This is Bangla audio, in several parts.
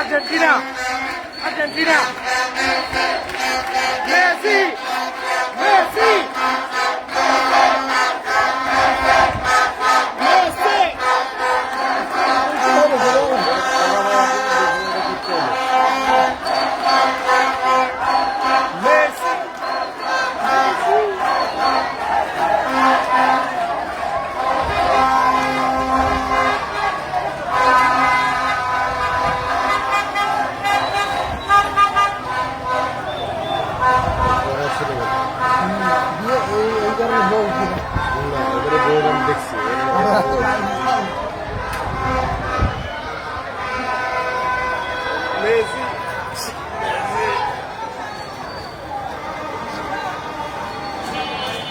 Argentina, Argentina, Messi, Messi, Messi.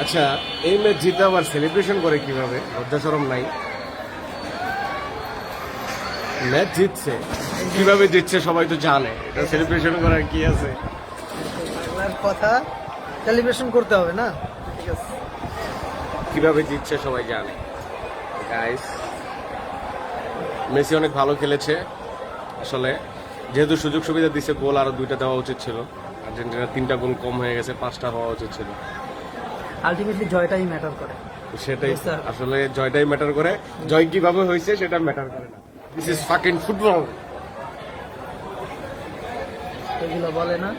আচ্ছা, এই ম্যাচ জিতে আবার সেলিব্রেশন করে কিভাবে? লজ্জা শরম নাই? ম্যাচ জিতছে, কিভাবে জিতছে সবাই তো জানে, এটা সেলিব্রেশন করার কি আছে? কথা সেলিব্রেশন করতে হবে না? ঠিক আছে, কিভাবে জিতছে সবাই জানে। গাইস, মেসি অনেক ভালো খেলেছে আসলে, যেহেতু সুযোগ সুবিধা দিচ্ছে, গোল আরো 2টা দেওয়া উচিত ছিল। আর্জেন্টিনার 3টা গোল কম হয়ে গেছে, 5টা হওয়া উচিত ছিল। আলটিমেটলি জয়টাই ম্যাটার করে। সেটাই আসলে, জয়টাই ম্যাটার করে। জয় কিভাবে হয়েছে সেটা ম্যাটার করে না। This is fucking football. এগুলো বলে না।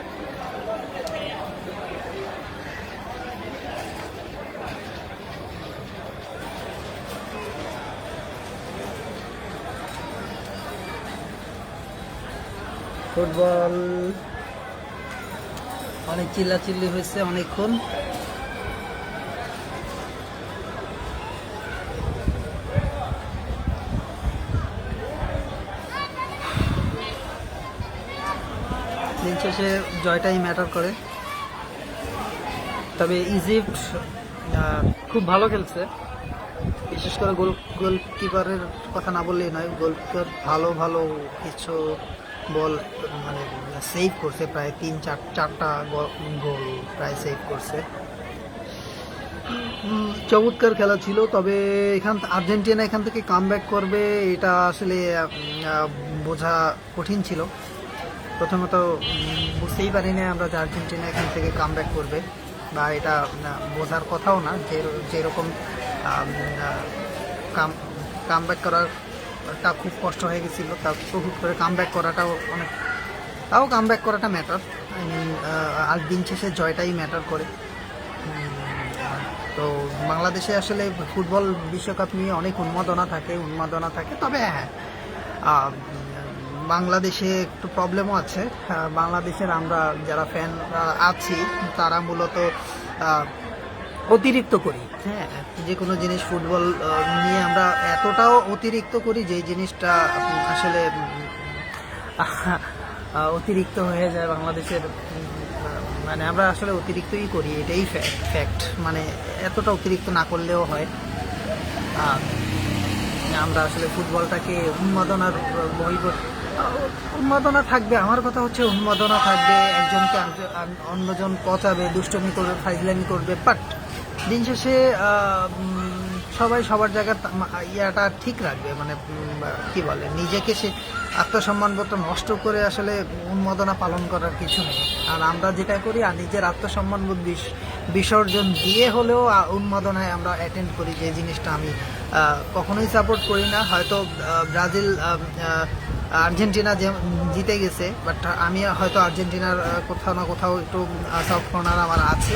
ফুটবল অনেক চিল্লাচিল্লি হয়েছে অনেকক্ষণ। দিন শেষে জয়টাই ম্যাটার করে। তবে ইজিপ্ট খুব ভালো খেলছে, বিশেষ করে গোলকিপারের কথা না বললেই নয়। গোলকিপার ভালো ভালো কিছু বল মানে সেভ করছে, প্রায় 3-4টা গোল প্রায় সেভ করছে। চমৎকার খেলা ছিল। তবে আর্জেন্টিনা এখান থেকে কামব্যাক করবে এটা আসলে বোঝা কঠিন ছিল। প্রথমত বুঝতেই পারি না আমরা যে আর্জেন্টিনা এখান থেকে কামব্যাক করবে, বা এটা বোঝার কথাও না। যেরকম কামব্যাক করাটা খুব কষ্ট হয়ে গেছিলো, তারপর হুট করে কামব্যাক করাটাও অনেক, তাও কামব্যাক করাটা ম্যাটার। আর দিন শেষে জয়টাই ম্যাটার করে। তো বাংলাদেশে আসলে ফুটবল বিশ্বকাপ নিয়ে অনেক উন্মাদনা থাকে। তবে হ্যাঁ, বাংলাদেশে একটু প্রবলেমও আছে। বাংলাদেশের আমরা যারা ফ্যান আছি তারা মূলত অতিরিক্ত করি। হ্যাঁ, যে কোনো জিনিস ফুটবল নিয়ে আমরা এতটাও অতিরিক্ত করি যে জিনিসটা আসলে অতিরিক্ত হয়ে যায় বাংলাদেশের। মানে আমরা আসলে অতিরিক্তই করি, এটাই ফ্যাক্ট। মানে এতটা অতিরিক্ত না করলেও হয়। আমরা আসলে ফুটবলটাকে উন্মাদনা থাকবে। আমার কথা হচ্ছে উন্মাদনা থাকবে, একজনকে অন্যজন পচাবে, দুষ্টমি করবে, ফাইজলামি করবে, বাট দিন শেষে সবাই সবার জায়গার ইয়াটা ঠিক রাখবে। মানে কি বলে, নিজেকে সে আত্মসম্মানবোধ নষ্ট করে আসলে উন্মাদনা পালন করার কিছু নেই। আর আমরা যেটা করি, আর নিজের আত্মসম্মানবোধ বিসর্জন দিয়ে হলেও উন্মাদনায় আমরা অ্যাটেন্ড করি, যে জিনিসটা আমি কখনোই সাপোর্ট করি না। হয়তো ব্রাজিল আর্জেন্টিনা জিতে গেছে, বাট আমি হয়তো আর্জেন্টিনার কোথাও না কোথাও একটু সফট কর্নার আমার আছে।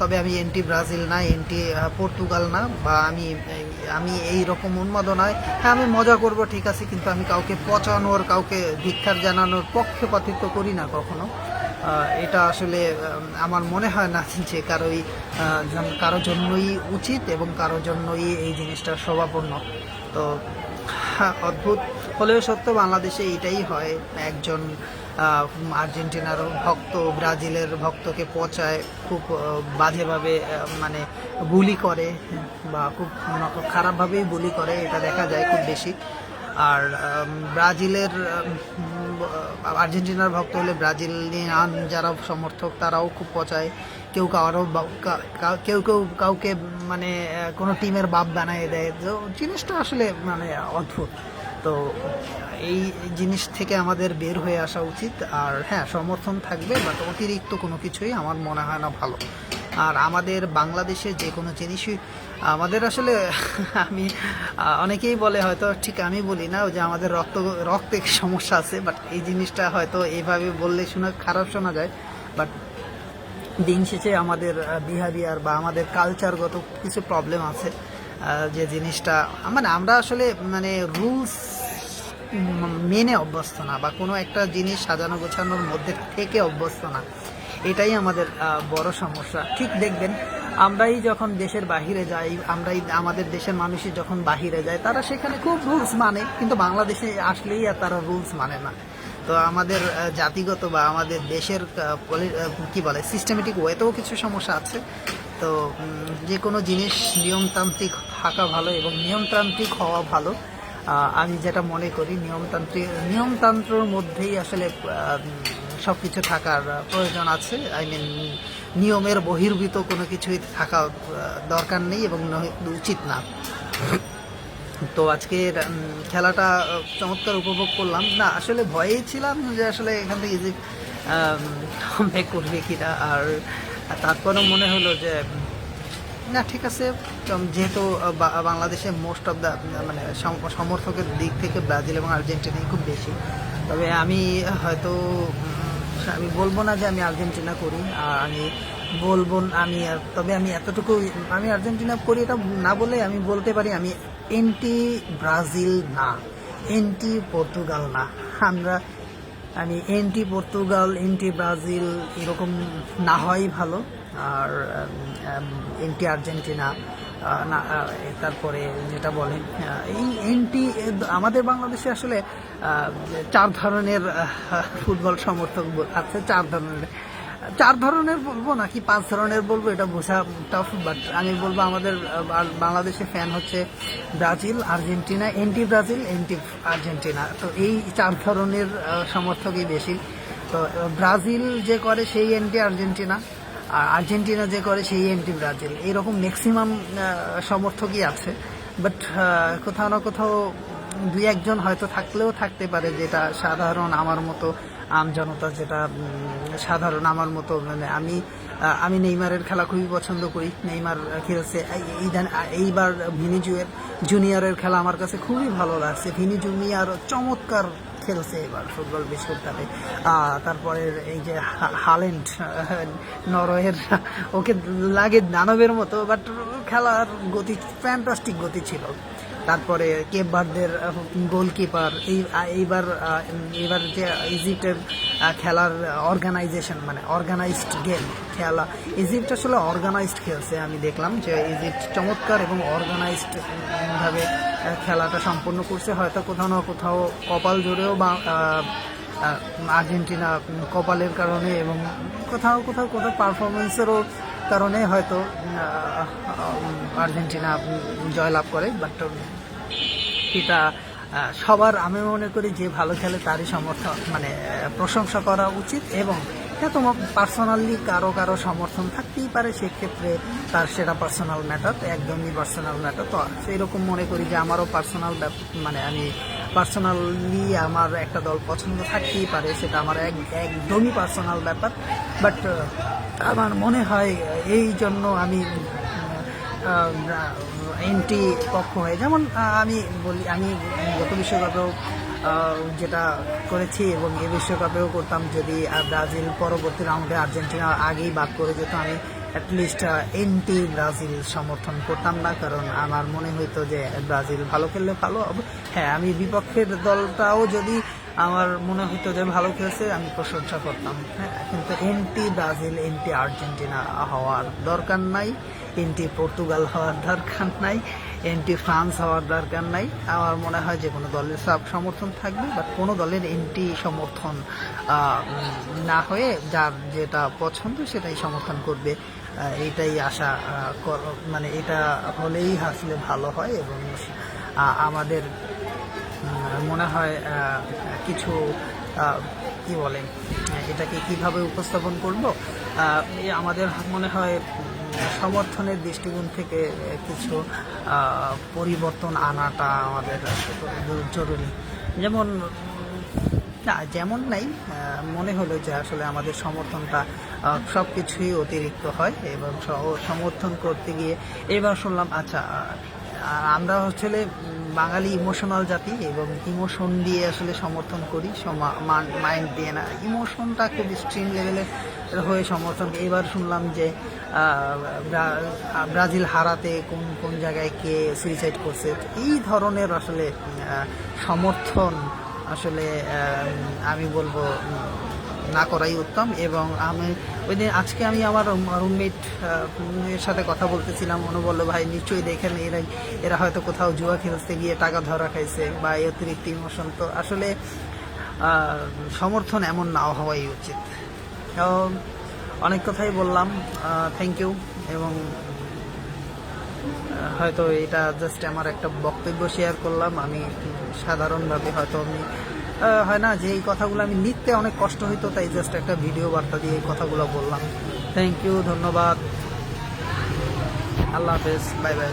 তবে আমি এন্টি ব্রাজিল না, এন্টি পর্তুগাল না, বা আমি এই রকম উন্মাদনায়, হ্যাঁ আমি মজা করব ঠিক আছে, কিন্তু আমি কাউকে পচানোর, কাউকে ধিক্কার জানানোর পক্ষপাতিত্ব করি না কখনো। এটা আসলে আমার মনে হয় না যে কারো জন্যই উচিত এবং কারো জন্যই এই জিনিসটা শোভাপূর্ণ। তো অদ্ভুত হলেও সত্য, বাংলাদেশে এইটাই হয়। একজন আর্জেন্টিনার ভক্ত ব্রাজিলের ভক্তকে পচায়, খুব বাজেভাবে মানে বুলি করে, বা খুব খারাপভাবেই বুলি করে, এটা দেখা যায় খুব বেশি। আর আর্জেন্টিনার ভক্ত হলে ব্রাজিলিয়ান যারা সমর্থক তারাও খুব পচায়। কেউ কারো কেউ কেউ কাউকে মানে কোনো টিমের বাপ বানিয়ে দেয়, তো জিনিসটা আসলে মানে অদ্ভুত। তো এই জিনিস থেকে আমাদের বের হয়ে আসা উচিত। আর হ্যাঁ, সমর্থন থাকবে, বাট অতিরিক্ত কোনো কিছুই আমার মনে হয় না ভালো। আর আমাদের বাংলাদেশে যে কোনো জিনিসই আমাদের আসলে আমি অনেকেই বলে, হয়তো ঠিক আমি বলি না, যে আমাদের রক্তে সমস্যা আছে, বাট এই জিনিসটা হয়তো এইভাবে বললে খারাপ শোনা যায়, বাট দিন শেষে আমাদের বিহেভিয়ার বা আমাদের কালচারগত কিছু প্রবলেম আছে, যে জিনিসটা মানে আমরা আসলে মানে রুলস মেনে অভ্যস্ত না, বা কোনো একটা জিনিস সাজানো গোছানোর মধ্যে থেকে অভ্যস্ত না। এটাই আমাদের বড় সমস্যা। ঠিক দেখবেন, আমরাই যখন দেশের বাহিরে যাই, আমাদের দেশের মানুষই যখন বাহিরে যায়, তারা সেখানে খুব রুলস মানে, কিন্তু বাংলাদেশে আসলেই আর তারা রুলস মানে না। তো আমাদের জাতিগত বা আমাদের দেশের কি বলে সিস্টেমেটিক ওয়েতেও কিছু সমস্যা আছে। তো যে কোনো জিনিস নিয়মতান্ত্রিক থাকা ভালো এবং নিয়মতান্ত্রিক হওয়া ভালো। আমি যেটা মনে করি, নিয়মতন্ত্রের মধ্যেই আসলে সব কিছু থাকার প্রয়োজন আছে। নিয়মের বহির্ভূত কোনো কিছুই থাকা দরকার নেই এবং উচিত না। তো আজকের খেলাটা চমৎকার উপভোগ করলাম। না, আসলে ভয়েই ছিলাম যে আসলে এখান থেকে ইজিপ্ট ব্যাক করবে কিনা, আর তারপরেও মনে হলো যে না, ঠিক আছে, যেহেতু বাংলাদেশে মোস্ট অফ দ্য মানে সমর্থকের দিক থেকে ব্রাজিল এবং আর্জেন্টিনাই খুব বেশি। তবে আমি হয়তো আমি বলবো না যে আমি আর্জেন্টিনা করি, আর আমি বলবো তবে আমি এতটুকু আমি আর্জেন্টিনা করি এটা না বলে আমি বলতে পারি আমি এন্টি ব্রাজিল না, এন্টি পর্তুগাল না। আমি এন্টি পর্তুগাল, এন্টি ব্রাজিল এরকম না হওয়াই ভালো। আর এন্টি আর্জেন্টিনা না, তারপরে যেটা বলেন এই এন্টি, আমাদের বাংলাদেশে আসলে 4 ধরনের ফুটবল সমর্থক আছে। 4 ধরনের বলবো নাকি 5 ধরনের বলবো এটা বোঝা টাফ, বাট আমি বলবো আমাদের বাংলাদেশে ফ্যান হচ্ছে Brazil, Argentina, anti Brazil, anti Argentina. তো এই 4 ধরনের সমর্থকই বেশি। তো ব্রাজিল যে করে সেই এন্টি আর্জেন্টিনা, আর আর্জেন্টিনা যে করে সেই এন্টি ব্রাজিল, এইরকম ম্যাক্সিমাম সমর্থকই আছে। বাট কোথাও না কোথাও 2-1 হয়তো থাকলেও থাকতে পারে, যেটা সাধারণ আমার মতো আমজনতা, যেটা সাধারণ আমার মতো মানে আমি নেইমারের খেলা খুবই পছন্দ করি। নেইমার খেলছে এইবার ভিনি জুনিয়রের খেলা আমার কাছে খুবই ভালো লাগছে। ভিনি জুনিয়র চমৎকার খেলছে এবার ফুটবল বিশ্বকাপে। তারপরে এই যে হাল্যান্ড, নরওয়ের, ওকে লাগে দানবের মতো, বাট খেলার গতি ফ্যান্টাস্টিক গতি ছিল। তারপরে কেপ ভার্দের গোলকিপার, এইবার যে ইজিপ্টের খেলার অর্গানাইজেশন মানে অর্গানাইজড গেম খেলা, ইজিপ্ট আসলে অর্গানাইজড খেলছে। আমি দেখলাম যে ইজিপ্ট চমৎকার এবং অর্গানাইজড ভাবে খেলাটা সম্পন্ন করছে। হয়তো কোথাও না কোথাও কপাল জোরেও বা আর্জেন্টিনা কপালের কারণে এবং কোথাও পারফরমেন্সেরও কারণে হয়তো আর্জেন্টিনা জয়লাভ করে। বাট এটা সবার, আমি মনে করি যে ভালো খেলে তারই সমর্থন মানে প্রশংসা করা উচিত। এবং হ্যাঁ, তোমার পার্সোনালি কারো সমর্থন থাকতেই পারে, সেক্ষেত্রে তার সেটা পার্সোনাল ম্যাটার, একদমই পার্সোনাল ম্যাটার। তো সেইরকম মনে করি যে আমারও পার্সোনাল মানে আমি পার্সোনালি আমার একটা দল পছন্দ থাকতেই পারে, সেটা আমার একদমই পার্সোনাল ব্যাপার। বাট আমার মনে হয় এই জন্য আমি এন্টি পক্ষ হয়ে, যেমন আমি বলি, আমি গত বিশ্বকাপেও যেটা করেছি এবং এই বিশ্বকাপেও করতাম, যদি ব্রাজিল পরবর্তী রাউন্ডে আর্জেন্টিনা আগেই বাদ করে যেত, আমি অ্যাটলিস্ট এন্টি ব্রাজিল সমর্থন করতাম না, কারণ আমার মনে হইতো যে ব্রাজিল ভালো খেললে ভালো হবে। হ্যাঁ, আমি বিপক্ষের দলটাও যদি আমার মনে হতো যে ভালো খেলছে, আমি প্রশংসা করতাম। হ্যাঁ, কিন্তু এন্টি ব্রাজিল, এন্টি আর্জেন্টিনা হওয়ার দরকার নাই, এন্টি পর্তুগাল হওয়ার দরকার নাই, এন্টি ফ্রান্স হওয়ার দরকার নাই। আমার মনে হয় যে কোনো দলের সব সমর্থন থাকবে, বাট কোনো দলের এন্টি সমর্থন না হয়ে যার যেটা পছন্দ সেটাই সমর্থন করবে, এইটাই আশা মানে এটা হলেই আসলে ভালো হয়। এবং আমাদের মনে হয় কিছু কি বলে এটাকে কিভাবে উপস্থাপন করব, আমাদের মনে হয় সমর্থনের দৃষ্টিকোণ থেকে কিছু পরিবর্তন আনাটা আমাদের জরুরি। যেমন না, যেমন নাই, মনে হলো যে আসলে আমাদের সমর্থনটা সব কিছুই অতিরিক্ত হয় এবং সমর্থন করতে গিয়ে এবার শুনলাম আচ্ছা আমরা আসলে বাঙালি ইমোশনাল জাতি এবং ইমোশন দিয়ে আসলে সমর্থন করি, মাইন্ড দিয়ে না। ইমোশনটা খুব এক্সট্রিম লেভেলের হয়ে সমর্থন। এবার শুনলাম যে ব্রাজিল হারাতে কোন কোন জায়গায় কে সুইসাইড করছে। এই ধরনের আসলে সমর্থন আসলে আমি বলবো না করাই উত্তম। এবং আমি ওই দিন আজকে আমি আমার রুমমেট এর সাথে কথা বলতেছিলাম, উনি বললো ভাই নিশ্চয়ই দেখেন এরা হয়তো কোথাও জুয়া খেলতে গিয়ে টাকা ধরা খাইছে বা এই অতিরিক্ত ইমোশন। তো আসলে সমর্থন এমন না হওয়াই উচিত। অনেক কথাই বললাম, থ্যাংক ইউ। এবং হয়তো এটা জাস্ট আমার একটা বক্তব্য শেয়ার করলাম। আমি সাধারণভাবে হয়তো আমি হয় না যে এই কথাগুলো আমি নিতে অনেক কষ্ট হইতো, তাই জাস্ট একটা ভিডিও বার্তা দিয়ে এই কথাগুলো বললাম। থ্যাংক ইউ, ধন্যবাদ, আল্লাহ হাফেজ, বাই বাই।